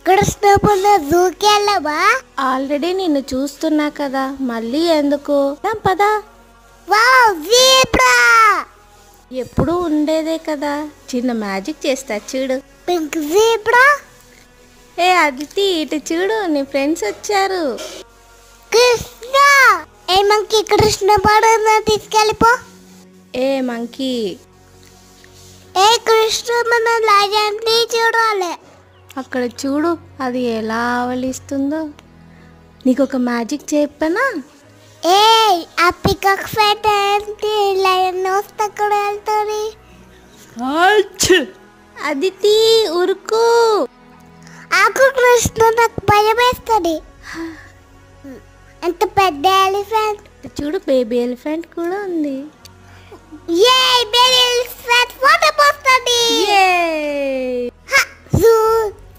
కృష్ణపుర జూకి వెళ్ళవా? ఆల్రెడీ నిన్ను చూస్తున్నా కదా, మళ్ళీ ఎందుకు? పదా. Wow, zebra! ఎప్పుడు ఉండేదే కదా, చిన్న మ్యాజిక్ చేస్తా చూడు. Pink zebra. ఏ అదితి, ఇటు చూడు, నీ ఫ్రెండ్స్ వచ్చారు. కృష్ణ, ఏ మంకీ కృష్ణపురం తీసుకెళ్ళిపో. ఏ మంకీ, ఏ కృష్ణ, మన లయన్ని చూడాలి. అక్కడ చూడు, అది ఎలా ఆవలిస్తుందో. నీకు ఒక మ్యాజిక్ చెప్పనా? ఏ ఆ పికాక్ ఫెట్ ఏంటి? లయన్ వస్తే అక్కడ వెళ్తుంది. అదితి ఉరుకు. ఆకు కృష్ణ, నాకు భయం వేస్తుంది. ఎంత పెద్ద ఎలిఫెంట్. చూడు, బేబీ ఎలిఫెంట్ కూడా ఉంది. ఏ బేబీ ఎలిఫెంట్ ఫోటో పోస్తుంది. ఏ జూ